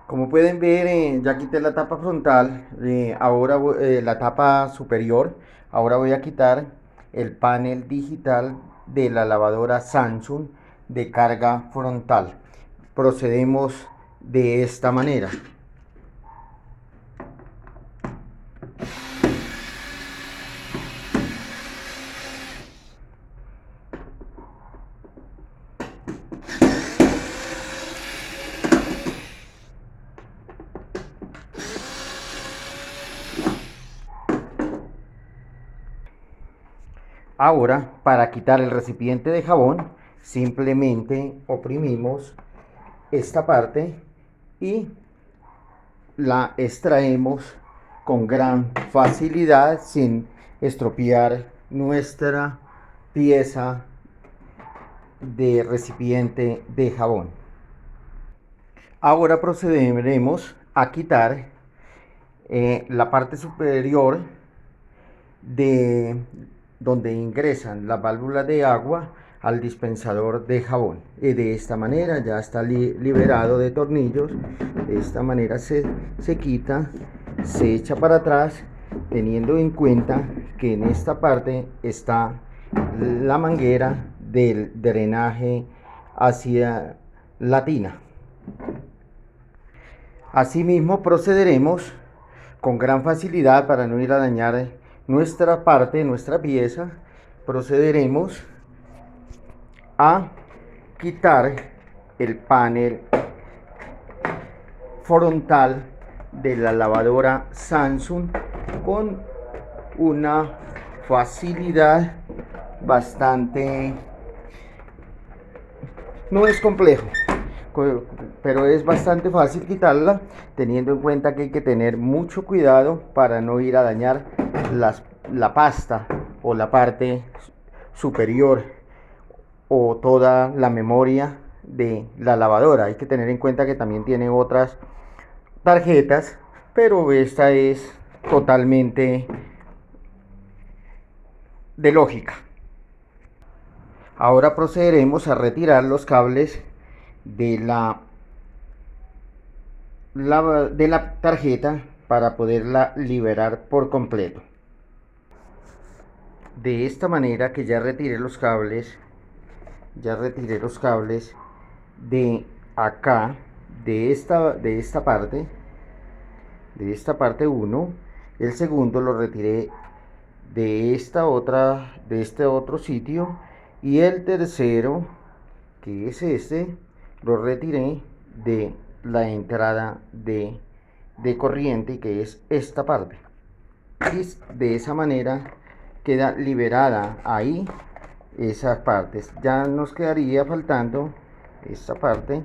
Como pueden ver, ya quité la tapa frontal, la tapa superior. Ahora voy a quitar el panel digital de la lavadora Samsung de carga frontal. Procedemos de esta manera. Ahora, para quitar el recipiente de jabón, simplemente oprimimos esta parte y la extraemos con gran facilidad sin estropear nuestra pieza de recipiente de jabón. Ahora procederemos a quitar la parte superior de donde ingresan las válvulas de agua al dispensador de jabón. De esta manera ya está liberado de tornillos. De esta manera se quita, se echa para atrás, teniendo en cuenta que en esta parte está la manguera del drenaje hacia la tina. Asimismo procederemos con gran facilidad para no ir a dañar nuestra parte, nuestra pieza. Procederemos a quitar el panel frontal de la lavadora Samsung con una facilidad bastante, no es complejo, pero es bastante fácil quitarla, teniendo en cuenta que hay que tener mucho cuidado para no ir a dañar la pasta o la parte superior o toda la memoria de la lavadora. Hay que tener en cuenta que también tiene otras tarjetas, pero esta es totalmente de lógica. Ahora procederemos a retirar los cables de la tarjeta para poderla liberar por completo. De esta manera que ya retiré los cables, de acá, de esta parte, de esta parte 1. El segundo lo retiré de este otro sitio, y el tercero, que es este, lo retiré de la entrada de corriente, que es esta parte. Y de esa manera queda liberada ahí esas partes. Ya nos quedaría faltando esta parte.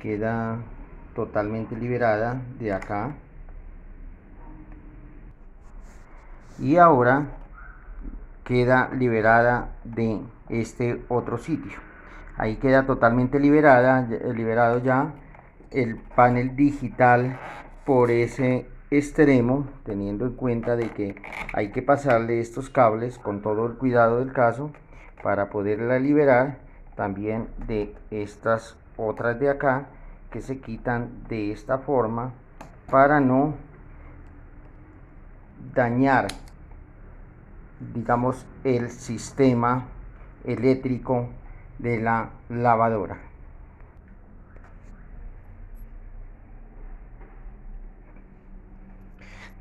Queda totalmente liberada de acá. Y ahora queda liberada de este otro sitio. Ahí queda totalmente liberado ya el panel digital por ese extremo, teniendo en cuenta de que hay que pasarle estos cables con todo el cuidado del caso para poderla liberar también de estas otras de acá, que se quitan de esta forma para no dañar, digamos, el sistema eléctrico de la lavadora.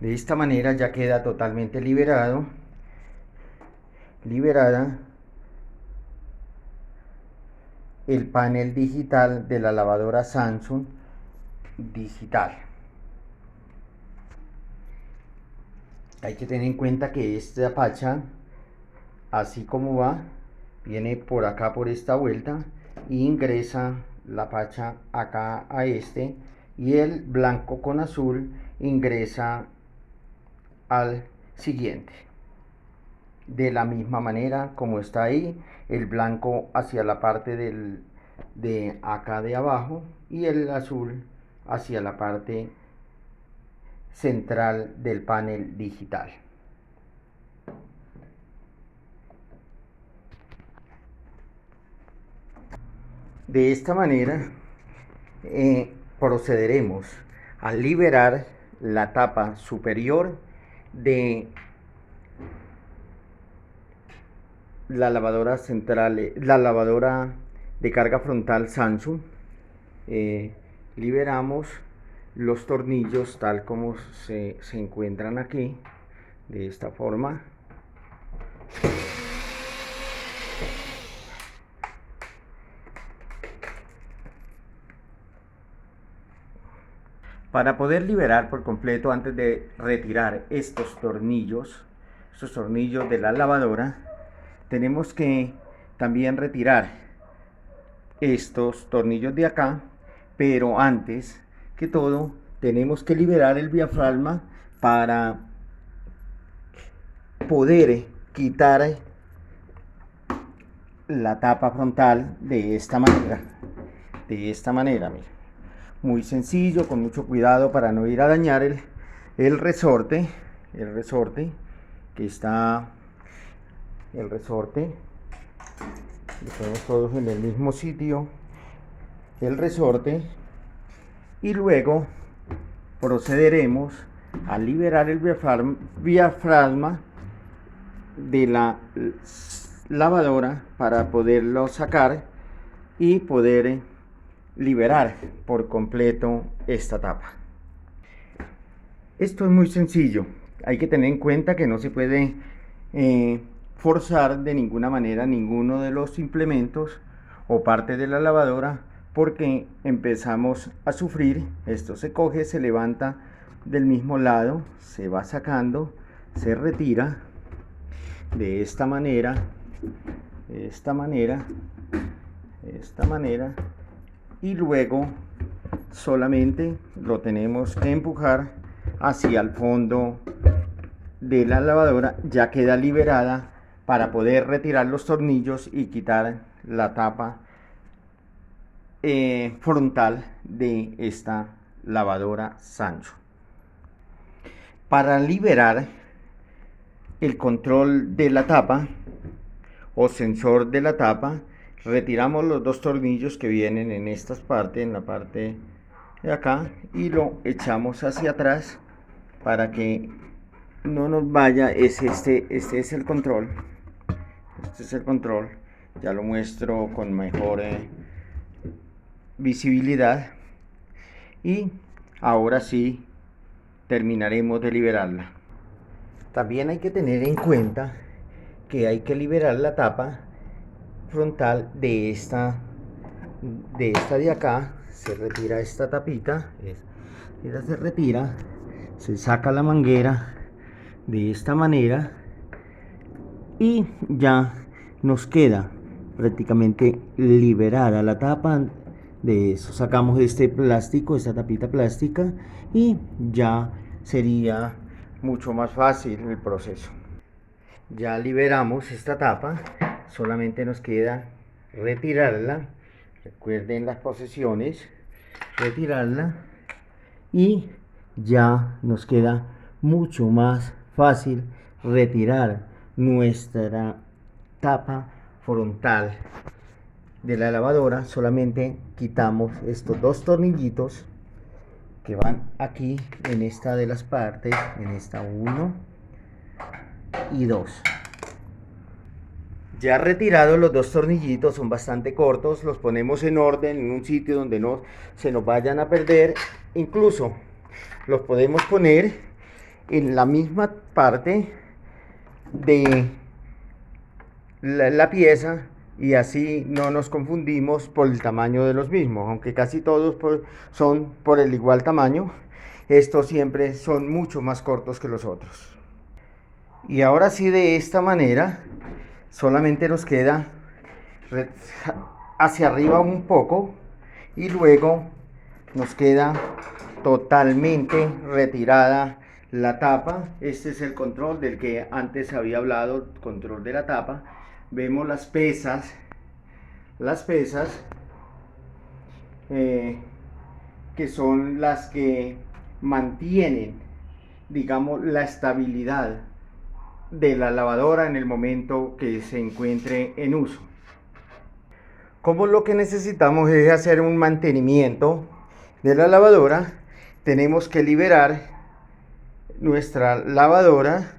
De esta manera ya queda totalmente liberada el panel digital de la lavadora Samsung digital. Hay que tener en cuenta que esta pacha, así como va, viene por acá, por esta vuelta, y ingresa la pacha acá a este, y el blanco con azul ingresa al siguiente. De la misma manera como está ahí, el blanco hacia la parte de acá de abajo, y el azul hacia la parte central del panel digital. De esta manera procederemos a liberar la tapa superior de la lavadora central, la lavadora de carga frontal Samsung. Liberamos los tornillos tal como se encuentran aquí, de esta forma. Para poder liberar por completo, antes de retirar estos tornillos de la lavadora, tenemos que también retirar estos tornillos de acá, pero antes que todo tenemos que liberar el diafragma para poder quitar la tapa frontal de esta manera. Mira. Muy sencillo, con mucho cuidado para no ir a dañar el resorte que está, lo ponemos todos en el mismo sitio, el resorte, y luego procederemos a liberar el diafragma de la lavadora para poderlo sacar y poder liberar por completo esta tapa. Esto es muy sencillo, hay que tener en cuenta que no se puede forzar de ninguna manera ninguno de los implementos o parte de la lavadora, porque empezamos a sufrir. Esto se coge, se levanta del mismo lado, se va sacando, se retira de esta manera, y luego solamente lo tenemos que empujar hacia el fondo de la lavadora. Ya queda liberada para poder retirar los tornillos y quitar la tapa frontal de esta lavadora Samsung. Para liberar el control de la tapa o sensor de la tapa, retiramos los dos tornillos que vienen en estas partes, en la parte de acá, y lo echamos hacia atrás para que no nos vaya. Este es el control. Ya lo muestro con mejor visibilidad, y ahora sí terminaremos de liberarla. También hay que tener en cuenta que hay que liberar la tapa frontal de esta de acá. Se retira esta tapita, se retira, se saca la manguera de esta manera y ya nos queda prácticamente liberada la tapa. De eso sacamos este plástico, esta tapita plástica, y ya sería mucho más fácil el proceso. Ya liberamos esta tapa, solamente nos queda retirarla. Recuerden las posiciones, retirarla, y ya nos queda mucho más fácil retirar nuestra tapa frontal de la lavadora. Solamente quitamos estos dos tornillitos que van aquí en esta de las partes, en esta 1 y 2. Ya retirados los dos tornillitos, son bastante cortos, los ponemos en orden en un sitio donde no se nos vayan a perder. Incluso los podemos poner en la misma parte de la pieza, y así no nos confundimos por el tamaño de los mismos. Aunque casi todos son por el igual tamaño, estos siempre son mucho más cortos que los otros. Y ahora sí, de esta manera solamente nos queda hacia arriba un poco, y luego nos queda totalmente retirada la tapa. Este es el control del que antes había hablado, control de la tapa. Vemos las pesas que son las que mantienen, digamos, la estabilidad de la lavadora en el momento que se encuentre en uso. Como lo que necesitamos es hacer un mantenimiento de la lavadora, tenemos que liberar nuestra lavadora,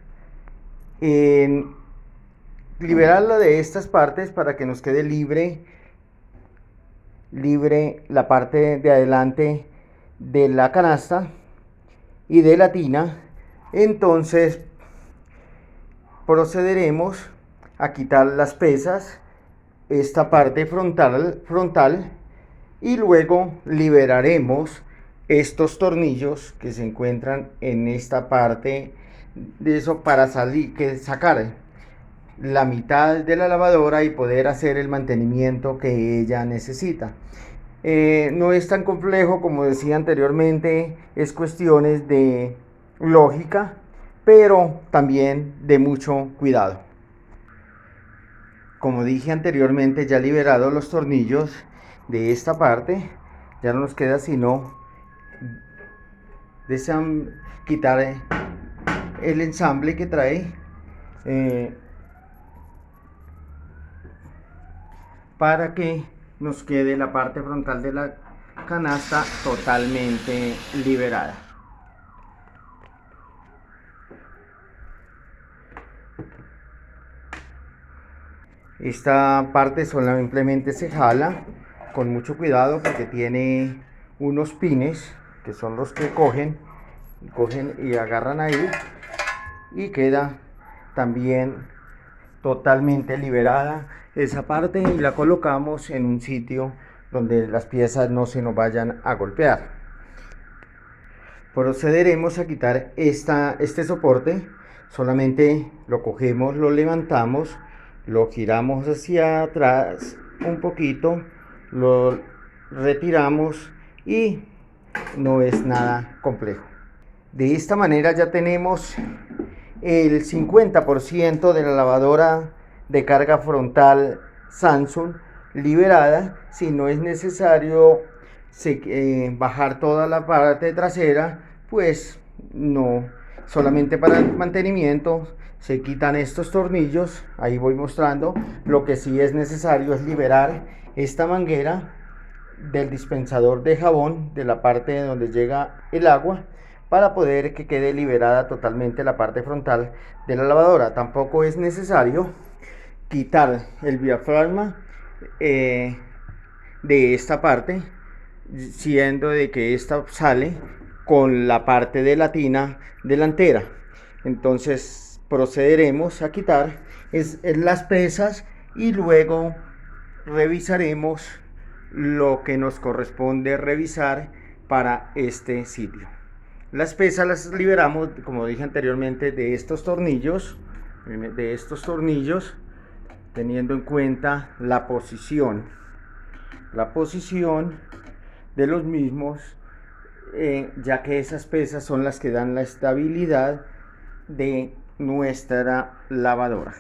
liberarla de estas partes para que nos quede libre la parte de adelante de la canasta y de la tina. Entonces procederemos a quitar las pesas, esta parte frontal, y luego liberaremos estos tornillos que se encuentran en esta parte de eso para sacar la mitad de la lavadora y poder hacer el mantenimiento que ella necesita. No es tan complejo como decía anteriormente, es cuestiones de lógica, pero también de mucho cuidado. Como dije anteriormente, ya liberados los tornillos de esta parte, ya no nos queda sino quitar el ensamble que trae, para que nos quede la parte frontal de la canasta totalmente liberada. Esta parte simplemente se jala con mucho cuidado porque tiene unos pines que son los que cogen y agarran ahí, y queda también totalmente liberada esa parte, y la colocamos en un sitio donde las piezas no se nos vayan a golpear. Procederemos a quitar este soporte. Solamente lo cogemos, lo levantamos, lo giramos hacia atrás un poquito, lo retiramos y no es nada complejo. De esta manera ya tenemos el 50% de la lavadora de carga frontal Samsung liberada. Si no es necesario bajar toda la parte trasera, pues no, solamente para el mantenimiento se quitan estos tornillos. Ahí voy mostrando. Lo que sí es necesario es liberar esta manguera del dispensador de jabón, de la parte donde llega el agua, para poder que quede liberada totalmente la parte frontal de la lavadora. Tampoco es necesario quitar el diafragma de esta parte, siendo de que esta sale con la parte de la tina delantera. Entonces procederemos a quitar las pesas y luego revisaremos lo que nos corresponde revisar para este sitio. Las pesas las liberamos, como dije anteriormente, de estos tornillos, teniendo en cuenta la posición de los mismos, ya que esas pesas son las que dan la estabilidad de nuestra lavadora.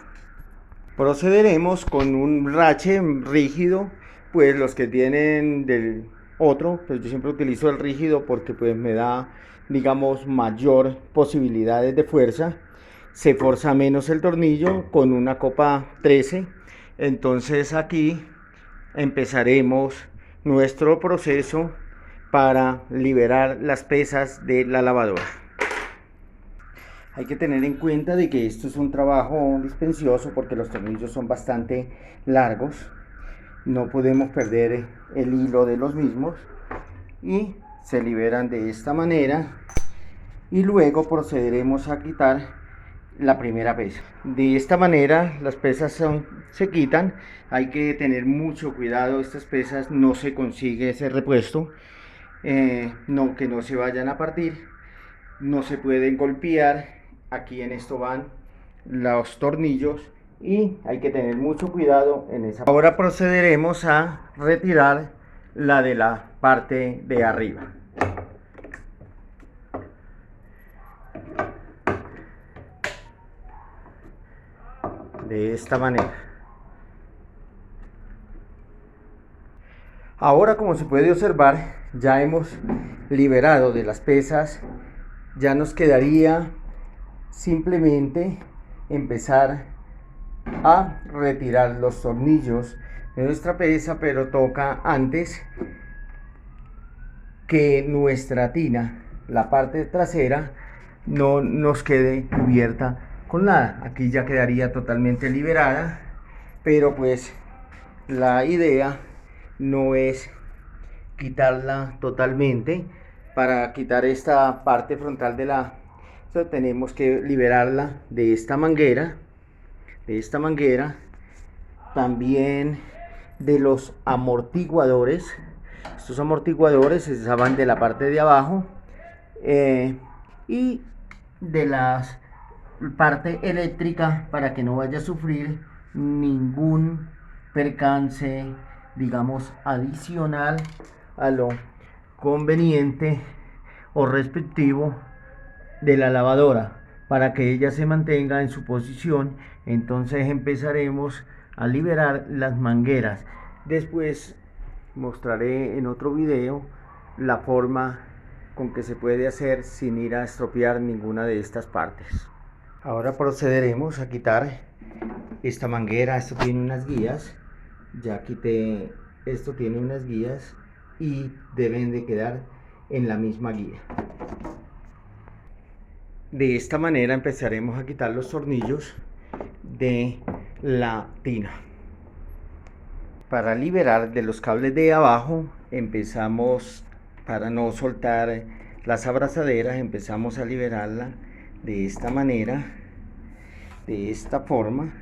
Procederemos con un rache rígido, pues los que tienen del otro, pues yo siempre utilizo el rígido porque pues me da, digamos, mayor posibilidades de fuerza. Se forza menos el tornillo con una copa 13. Entonces aquí empezaremos nuestro proceso para liberar las pesas de la lavadora. Hay que tener en cuenta de que esto es un trabajo dispendioso porque los tornillos son bastante largos. No podemos perder el hilo de los mismos, y se liberan de esta manera, y luego procederemos a quitar la primera pesa. De esta manera las pesas se quitan. Hay que tener mucho cuidado, estas pesas no se consigue ese repuesto, que no se vayan a partir, no se pueden golpear. Aquí en esto van los tornillos y hay que tener mucho cuidado en esa. Ahora procederemos a retirar la de la parte de arriba. De esta manera. Ahora, como se puede observar, ya hemos liberado de las pesas. Ya nos quedaría simplemente empezar a retirar los tornillos de nuestra pesa, pero toca antes que nuestra tina, la parte trasera, no nos quede cubierta con nada. Aquí ya quedaría totalmente liberada, pero pues la idea no es quitarla totalmente. Para quitar esta parte frontal de la, tenemos que liberarla de esta manguera, también de los amortiguadores. Estos amortiguadores se van de la parte de abajo, y de la parte eléctrica, para que no vaya a sufrir ningún percance, digamos, adicional a lo conveniente o respectivo de la lavadora, para que ella se mantenga en su posición. Entonces empezaremos a liberar las mangueras. Después mostraré en otro video la forma con que se puede hacer sin ir a estropear ninguna de estas partes. Ahora procederemos a quitar esta manguera. Esto tiene unas guías, ya quité, esto tiene unas guías y deben de quedar en la misma guía. De esta manera empezaremos a quitar los tornillos de la tina. Para liberar de los cables de abajo, empezamos, para no soltar las abrazaderas, empezamos a liberarla de esta manera, de esta forma,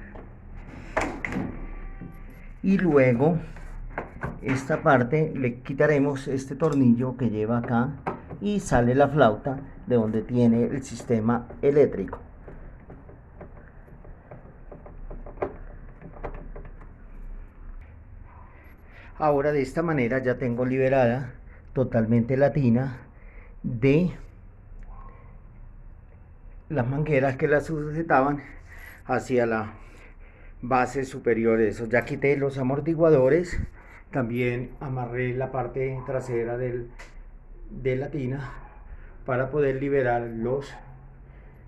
y luego esta parte le quitaremos este tornillo que lleva acá y sale la flauta de donde tiene el sistema eléctrico. Ahora de esta manera ya tengo liberada totalmente la tina de las mangueras que la sujetaban hacia la base superior. Eso, ya quité los amortiguadores, también amarré la parte trasera de la tina para poder liberar los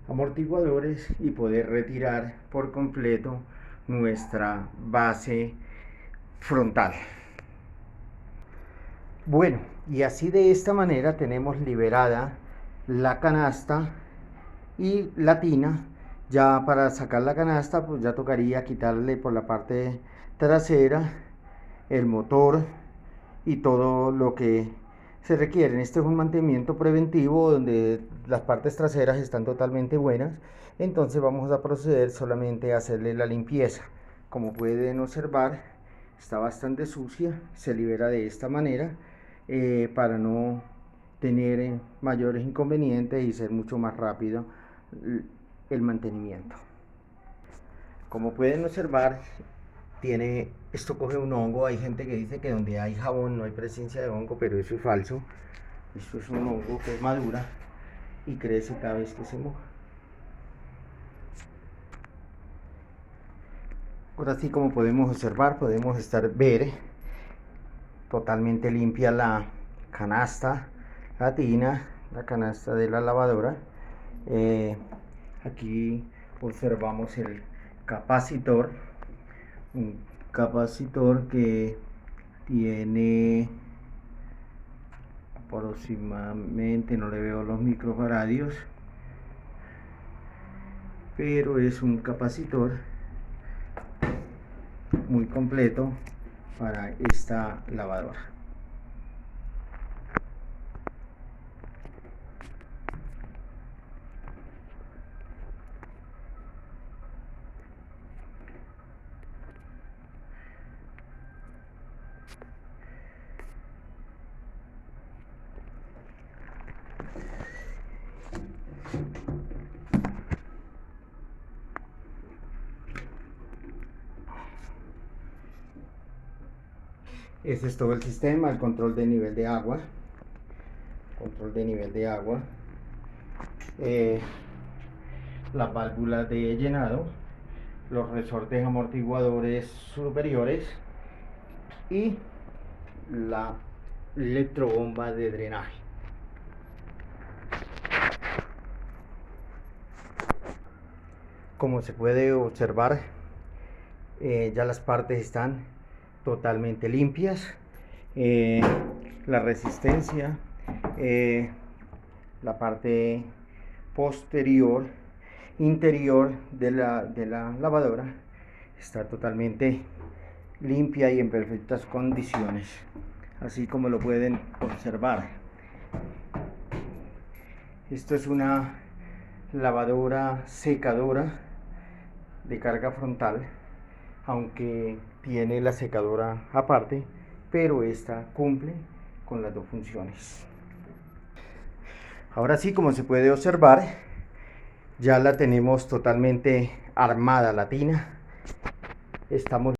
amortiguadores y poder retirar por completo nuestra base frontal. Bueno, y así de esta manera tenemos liberada la canasta y la tina. Ya para sacar la canasta, pues ya tocaría quitarle por la parte trasera el motor y todo lo que se requiere. Este es un mantenimiento preventivo donde las partes traseras están totalmente buenas. Entonces vamos a proceder solamente a hacerle la limpieza. Como pueden observar, está bastante sucia. Se libera de esta manera, para no tener mayores inconvenientes y ser mucho más rápido el mantenimiento. Como pueden observar, esto coge un hongo. Hay gente que dice que donde hay jabón no hay presencia de hongo, pero eso es falso. Esto es un hongo que madura y crece cada vez que se moja. Ahora sí, como podemos observar, podemos ver totalmente limpia la canasta, la tina, la canasta de la lavadora. Aquí observamos el capacitor, un capacitor que tiene aproximadamente, no le veo los microfaradios, pero es un capacitor muy completo para esta lavadora. Este es todo el sistema, el control de nivel de agua, las válvulas de llenado, los resortes amortiguadores superiores y la electrobomba de drenaje. Como se puede observar, ya las partes están totalmente limpias. La resistencia, la parte posterior, interior de la lavadora está totalmente limpia y en perfectas condiciones, así como lo pueden observar. Esto es una lavadora secadora de carga frontal, aunque tiene la secadora aparte, pero esta cumple con las dos funciones. Ahora sí, como se puede observar, ya la tenemos totalmente armada la tina. Estamos